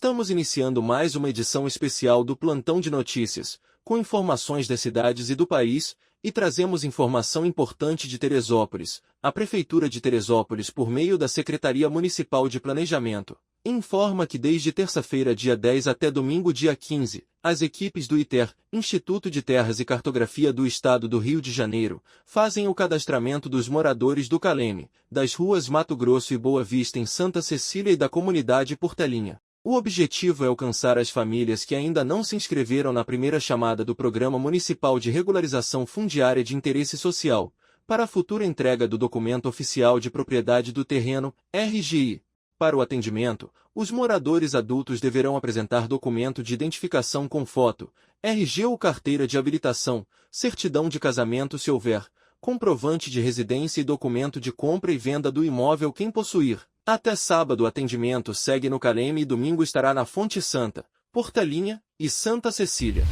Estamos iniciando mais uma edição especial do Plantão de Notícias, com informações das cidades e do país, e trazemos informação importante de Teresópolis. A Prefeitura de Teresópolis, por meio da Secretaria Municipal de Planejamento, informa que desde terça-feira, dia 10 até domingo, dia 15, as equipes do ITER, Instituto de Terras e Cartografia do Estado do Rio de Janeiro, fazem o cadastramento dos moradores do Caleme, das ruas Mato Grosso e Boa Vista em Santa Cecília e da comunidade Portelinha. O objetivo é alcançar as famílias que ainda não se inscreveram na primeira chamada do Programa Municipal de Regularização Fundiária de Interesse Social, para a futura entrega do Documento Oficial de Propriedade do Terreno, RGI. Para o atendimento, os moradores adultos deverão apresentar documento de identificação com foto, RG ou carteira de habilitação, certidão de casamento se houver, comprovante de residência e documento de compra e venda do imóvel quem possuir. Até sábado o atendimento segue no Caleme e domingo estará na Fonte Santa, Portelinha e Santa Cecília.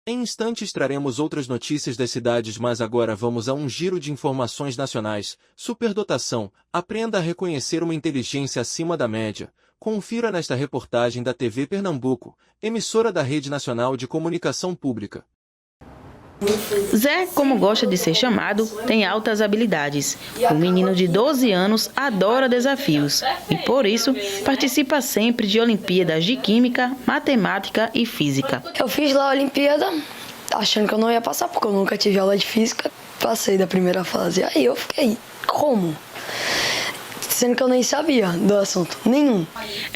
Em instantes traremos outras notícias das cidades, mas agora vamos a um giro de informações nacionais. Superdotação, aprenda a reconhecer uma inteligência acima da média. Confira nesta reportagem da TV Pernambuco, emissora da Rede Nacional de Comunicação Pública. Zé, como gosta de ser chamado, tem altas habilidades. O menino de 12 anos adora desafios e, por isso, participa sempre de Olimpíadas de Química, Matemática e Física. Eu fiz lá a Olimpíada achando que eu não ia passar, porque eu nunca tive aula de Física. Passei da primeira fase. Aí eu fiquei, como? Sendo que eu nem sabia do assunto, nenhum.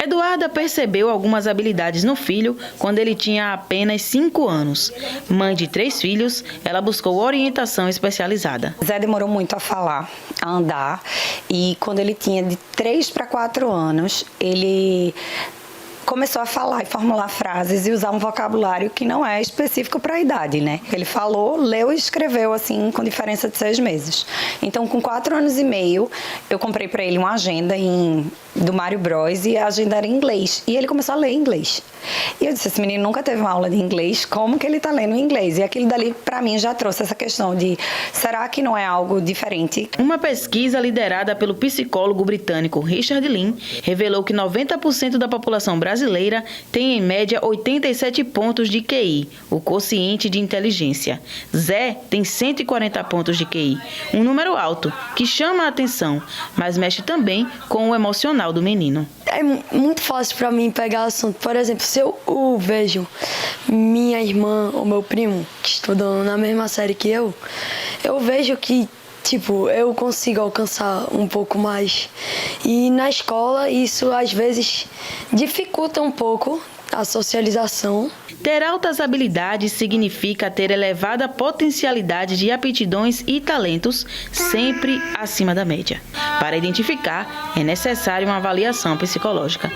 Eduarda percebeu algumas habilidades no filho quando ele tinha apenas 5 anos. Mãe de 3 filhos, ela buscou orientação especializada. Zé demorou muito a falar, a andar, e quando ele tinha de 3 para 4 anos, ele começou a falar e formular frases e usar um vocabulário que não é específico para a idade, né? Ele falou, leu e escreveu assim com diferença de 6 meses. Então, com 4 anos e meio, eu comprei para ele uma agenda do Mário Bros e a agenda era em inglês. E ele começou a ler inglês. E eu disse, esse menino nunca teve uma aula de inglês, como que ele está lendo inglês? E aquilo dali, para mim, já trouxe essa questão de, será que não é algo diferente? Uma pesquisa liderada pelo psicólogo britânico Richard Lynn revelou que 90% da população brasileira tem, em média, 87 pontos de QI, o quociente de inteligência. Zé tem 140 pontos de QI, um número alto, que chama a atenção, mas mexe também com o emocional do menino. É muito fácil para mim pegar assunto. Por exemplo, se eu vejo minha irmã ou meu primo que estudam na mesma série que eu vejo que eu consigo alcançar um pouco mais. E na escola isso às vezes dificulta um pouco a socialização. Ter altas habilidades significa ter elevada potencialidade de aptidões e talentos, sempre acima da média. Para identificar, é necessária uma avaliação psicológica.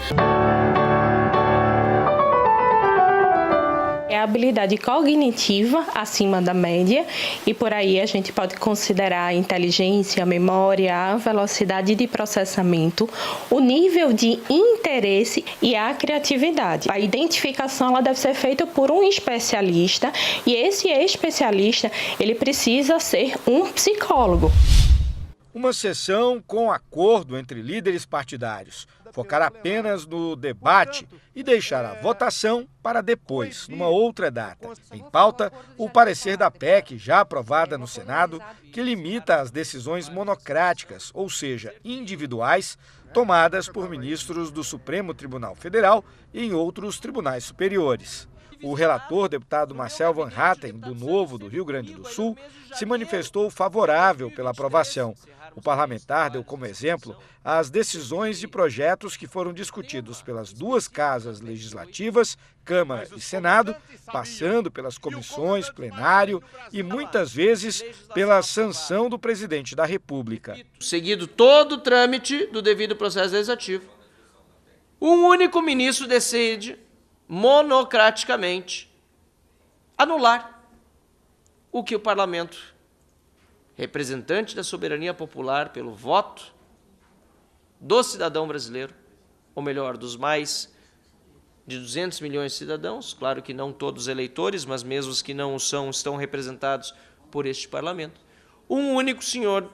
É a habilidade cognitiva acima da média e por aí a gente pode considerar a inteligência, a memória, a velocidade de processamento, o nível de interesse e a criatividade. A identificação ela deve ser feita por um especialista e esse especialista ele precisa ser um psicólogo. Uma sessão com acordo entre líderes partidários, focar apenas no debate e deixar a votação para depois, numa outra data. Em pauta, o parecer da PEC, já aprovada no Senado, que limita as decisões monocráticas, ou seja, individuais, tomadas por ministros do Supremo Tribunal Federal e em outros tribunais superiores. O relator, deputado Marcel Van Hatten, do Novo do Rio Grande do Sul, se manifestou favorável pela aprovação. O parlamentar deu como exemplo as decisões de projetos que foram discutidos pelas duas casas legislativas, Câmara e Senado, passando pelas comissões, plenário e muitas vezes pela sanção do presidente da República. Seguido todo o trâmite do devido processo legislativo, um único ministro decide monocraticamente anular o que o parlamento, representante da soberania popular pelo voto do cidadão brasileiro, ou melhor, dos mais de 200 milhões de cidadãos, claro que não todos eleitores, mas mesmo os que não o são, estão representados por este parlamento, um único senhor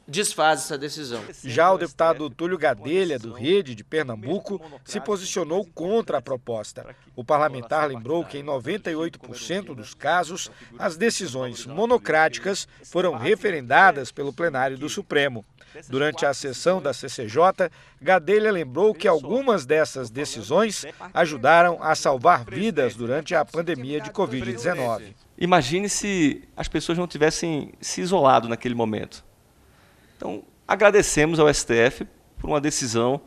desfaz essa decisão. Já o deputado Túlio Gadelha, do Rede de Pernambuco, se posicionou contra a proposta. O parlamentar lembrou que em 98% dos casos, as decisões monocráticas foram referendadas pelo plenário do Supremo. Durante a sessão da CCJ, Gadelha lembrou que algumas dessas decisões ajudaram a salvar vidas durante a pandemia de Covid-19. Imagine se as pessoas não tivessem se isolado naquele momento. Então, agradecemos ao STF por uma decisão,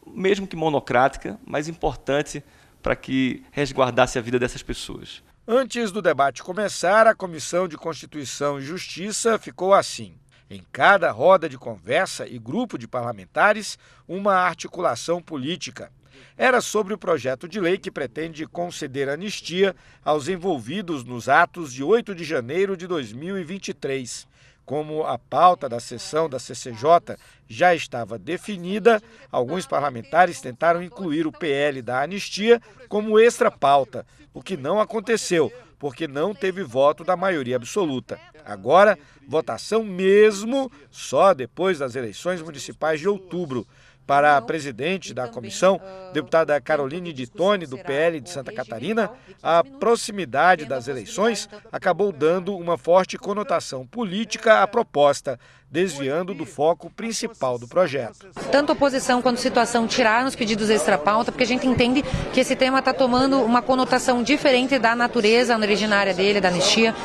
mesmo que monocrática, mas importante para que resguardasse a vida dessas pessoas. Antes do debate começar, a Comissão de Constituição e Justiça ficou assim. Em cada roda de conversa e grupo de parlamentares, uma articulação política. Era sobre o projeto de lei que pretende conceder anistia aos envolvidos nos atos de 8 de janeiro de 2023. Como a pauta da sessão da CCJ já estava definida, alguns parlamentares tentaram incluir o PL da anistia como extra pauta, o que não aconteceu, porque não teve voto da maioria absoluta. Agora, votação mesmo só depois das eleições municipais de outubro. Para a presidente da comissão, deputada Caroline de Tone, do PL de Santa Catarina, a proximidade das eleições acabou dando uma forte conotação política à proposta, desviando do foco principal do projeto. Tanto a oposição quanto a situação tiraram os pedidos extra-pauta, porque a gente entende que esse tema está tomando uma conotação diferente da natureza originária dele, da anistia.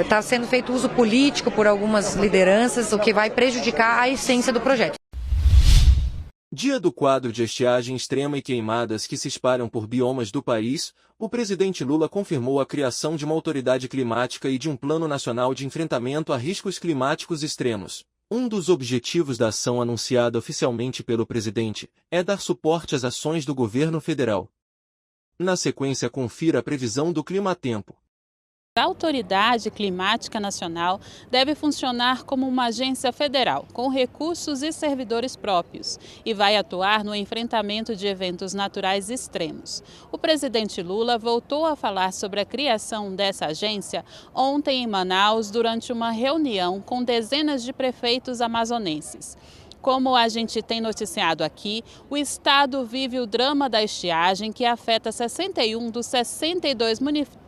Está sendo feito uso político por algumas lideranças, o que vai prejudicar a essência do projeto. Dia do quadro de estiagem extrema e queimadas que se espalham por biomas do país, o presidente Lula confirmou a criação de uma autoridade climática e de um plano nacional de enfrentamento a riscos climáticos extremos. Um dos objetivos da ação anunciada oficialmente pelo presidente é dar suporte às ações do governo federal. Na sequência, confira a previsão do clima-tempo. A Autoridade Climática Nacional deve funcionar como uma agência federal, com recursos e servidores próprios, e vai atuar no enfrentamento de eventos naturais extremos. O presidente Lula voltou a falar sobre a criação dessa agência ontem em Manaus, durante uma reunião com dezenas de prefeitos amazonenses. Como a gente tem noticiado aqui, o estado vive o drama da estiagem que afeta 61 dos 62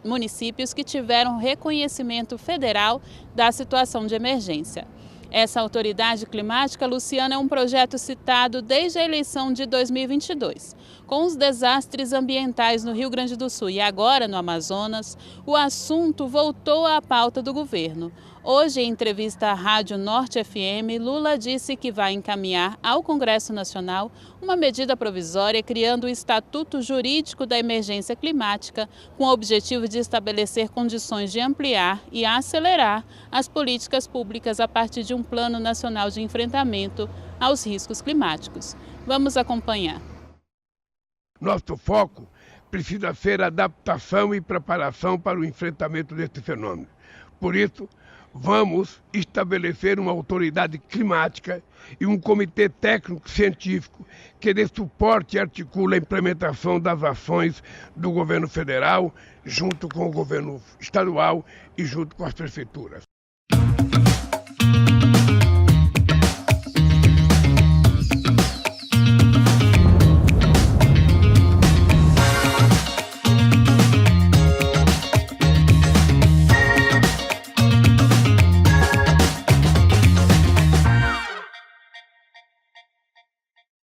municípios que tiveram reconhecimento federal da situação de emergência. Essa autoridade climática, Luciana, é um projeto citado desde a eleição de 2022. Com os desastres ambientais no Rio Grande do Sul e agora no Amazonas, o assunto voltou à pauta do governo. Hoje, em entrevista à Rádio Norte FM, Lula disse que vai encaminhar ao Congresso Nacional uma medida provisória criando o Estatuto Jurídico da Emergência Climática, com o objetivo de estabelecer condições de ampliar e acelerar as políticas públicas a partir de um Plano Nacional de Enfrentamento aos Riscos Climáticos. Vamos acompanhar. Nosso foco precisa ser adaptação e preparação para o enfrentamento deste fenômeno. Por isso, vamos estabelecer uma autoridade climática e um comitê técnico-científico que dê suporte e articule a implementação das ações do governo federal, junto com o governo estadual e junto com as prefeituras.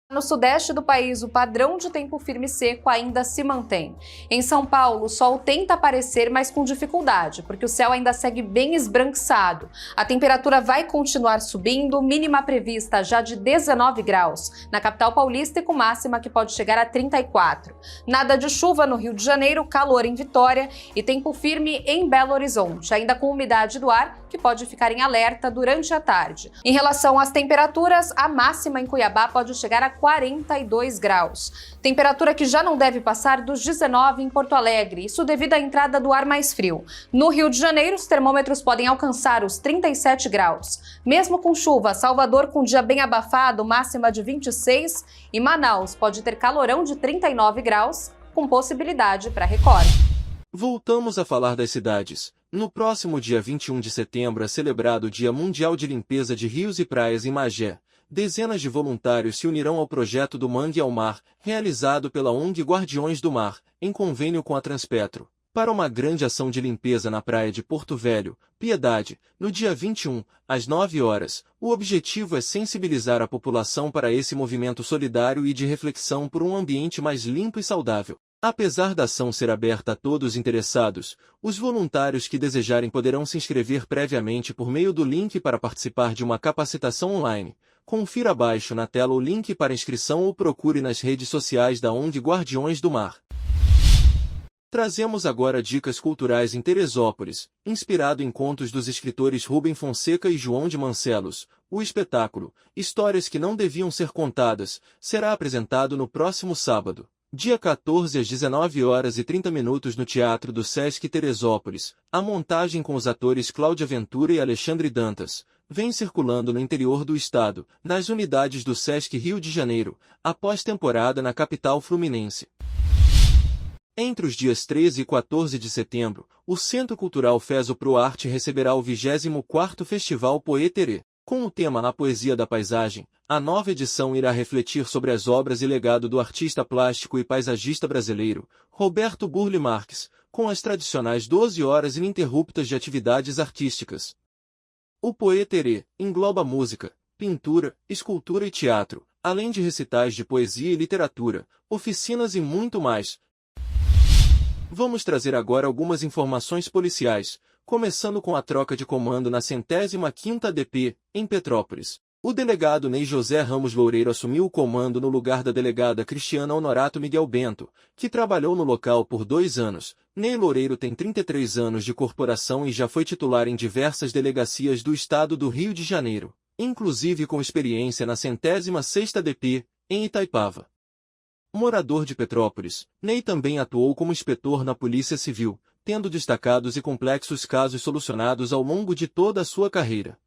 No sudeste do país, o padrão de tempo firme e seco ainda se mantém. Em São Paulo, o sol tenta aparecer, mas com dificuldade, porque o céu ainda segue bem esbranquiçado. A temperatura vai continuar subindo, mínima prevista já de 19 graus na capital paulista e com máxima que pode chegar a 34. Nada de chuva no Rio de Janeiro, calor em Vitória e tempo firme em Belo Horizonte, ainda com umidade do ar que pode ficar em alerta durante a tarde. Em relação às temperaturas, a máxima em Cuiabá pode chegar a 42 graus. Temperatura que já não deve passar dos 19 em Porto Alegre, isso devido à entrada do ar mais frio. No Rio de Janeiro, os termômetros podem alcançar os 37 graus. Mesmo com chuva, Salvador com dia bem abafado, máxima de 26, e Manaus pode ter calorão de 39 graus, com possibilidade para recorde. Voltamos a falar das cidades. No próximo dia 21 de setembro é celebrado o Dia Mundial de Limpeza de Rios e Praias em Magé. Dezenas de voluntários se unirão ao projeto do Mangue ao Mar, realizado pela ONG Guardiões do Mar, em convênio com a Transpetro, para uma grande ação de limpeza na praia de Porto Velho, Piedade, no dia 21, às 9 horas. O objetivo é sensibilizar a população para esse movimento solidário e de reflexão por um ambiente mais limpo e saudável. Apesar da ação ser aberta a todos interessados, os voluntários que desejarem poderão se inscrever previamente por meio do link para participar de uma capacitação online. Confira abaixo na tela o link para inscrição ou procure nas redes sociais da ONG Guardiões do Mar. Trazemos agora dicas culturais em Teresópolis, inspirado em contos dos escritores Rubem Fonseca e João de Mancelos. O espetáculo, Histórias que não deviam ser contadas, será apresentado no próximo sábado, dia 14 às 19h30 no Teatro do Sesc Teresópolis. A montagem com os atores Cláudia Ventura e Alexandre Dantas vem circulando no interior do estado, nas unidades do Sesc Rio de Janeiro, após temporada na capital fluminense. Entre os dias 13 e 14 de setembro, o Centro Cultural Fezo Pro Arte receberá o 24º Festival Poeterê. Com o tema A Poesia da Paisagem, a nova edição irá refletir sobre as obras e legado do artista plástico e paisagista brasileiro, Roberto Burle Marques, com as tradicionais 12 horas ininterruptas de atividades artísticas. O Poeterê engloba música, pintura, escultura e teatro, além de recitais de poesia e literatura, oficinas e muito mais. Vamos trazer agora algumas informações policiais, começando com a troca de comando na 105ª DP, em Petrópolis. O delegado Ney José Ramos Loureiro assumiu o comando no lugar da delegada Cristiana Honorato Miguel Bento, que trabalhou no local por 2 anos. Ney Loureiro tem 33 anos de corporação e já foi titular em diversas delegacias do estado do Rio de Janeiro, inclusive com experiência na 106ª DP, em Itaipava. Morador de Petrópolis, Ney também atuou como inspetor na Polícia Civil, tendo destacados e complexos casos solucionados ao longo de toda a sua carreira.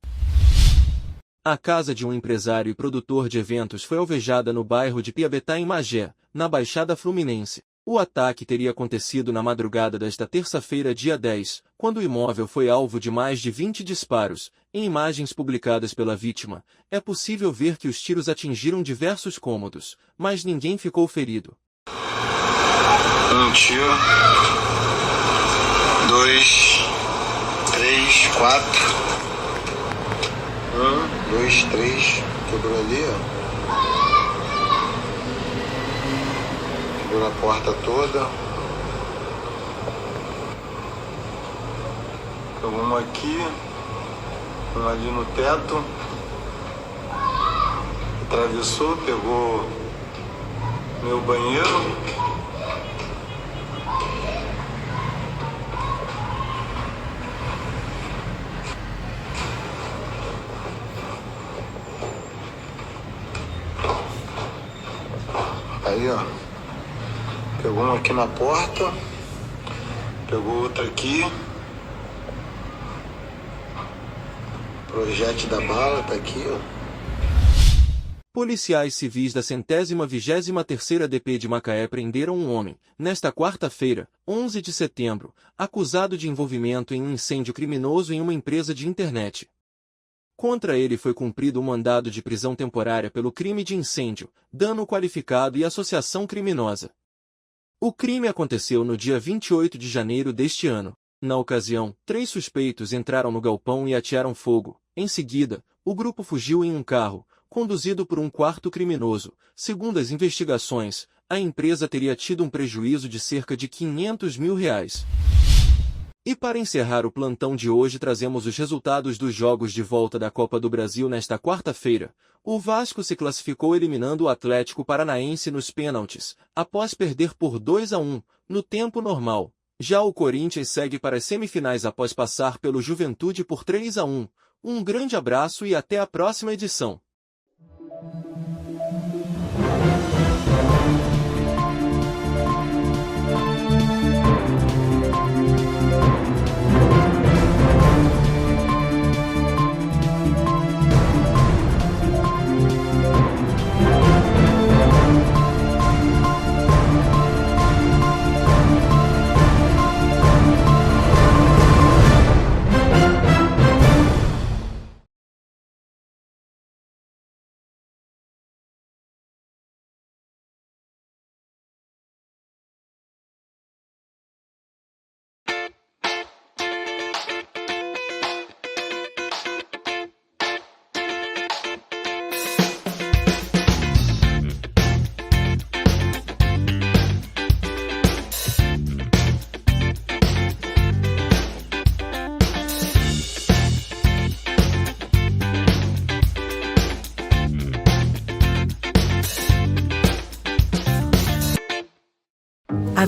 A casa de um empresário e produtor de eventos foi alvejada no bairro de Piabetá, em Magé, na Baixada Fluminense. O ataque teria acontecido na madrugada desta terça-feira, dia 10, quando o imóvel foi alvo de mais de 20 disparos. Em imagens publicadas pela vítima, é possível ver que os tiros atingiram diversos cômodos, mas ninguém ficou ferido. Um tiro, 2, 3, 4. 1, 2, 3. Quebrou ali, ó. Quebrou a porta toda. Pegou um aqui. Um ali no teto. Atravessou, pegou meu banheiro. Aí, ó. Pegou um aqui na porta. Pegou outro aqui. Projete da bala tá aqui, ó. Policiais civis da 123ª DP de Macaé prenderam um homem, nesta quarta-feira, 11 de setembro, acusado de envolvimento em um incêndio criminoso em uma empresa de internet. Contra ele foi cumprido um mandado de prisão temporária pelo crime de incêndio, dano qualificado e associação criminosa. O crime aconteceu no dia 28 de janeiro deste ano. Na ocasião, 3 suspeitos entraram no galpão e atearam fogo. Em seguida, o grupo fugiu em um carro, conduzido por um quarto criminoso. Segundo as investigações, a empresa teria tido um prejuízo de cerca de R$500 mil. E para encerrar o plantão de hoje trazemos os resultados dos jogos de volta da Copa do Brasil nesta quarta-feira. O Vasco se classificou eliminando o Atlético Paranaense nos pênaltis, após perder por 2-1, no tempo normal. Já o Corinthians segue para as semifinais após passar pelo Juventude por 3-1. Um grande abraço e até a próxima edição.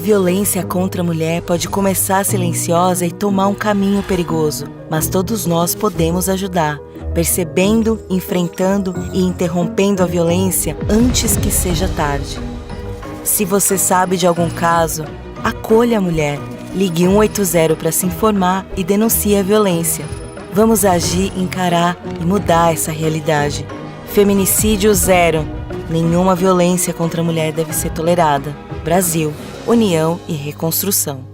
violência contra a mulher pode começar silenciosa e tomar um caminho perigoso, mas todos nós podemos ajudar, percebendo, enfrentando e interrompendo a violência antes que seja tarde. Se você sabe de algum caso, acolha a mulher, ligue 180 para se informar e denuncie a violência. Vamos agir, encarar e mudar essa realidade. Feminicídio zero. Nenhuma violência contra a mulher deve ser tolerada. Brasil, União e Reconstrução.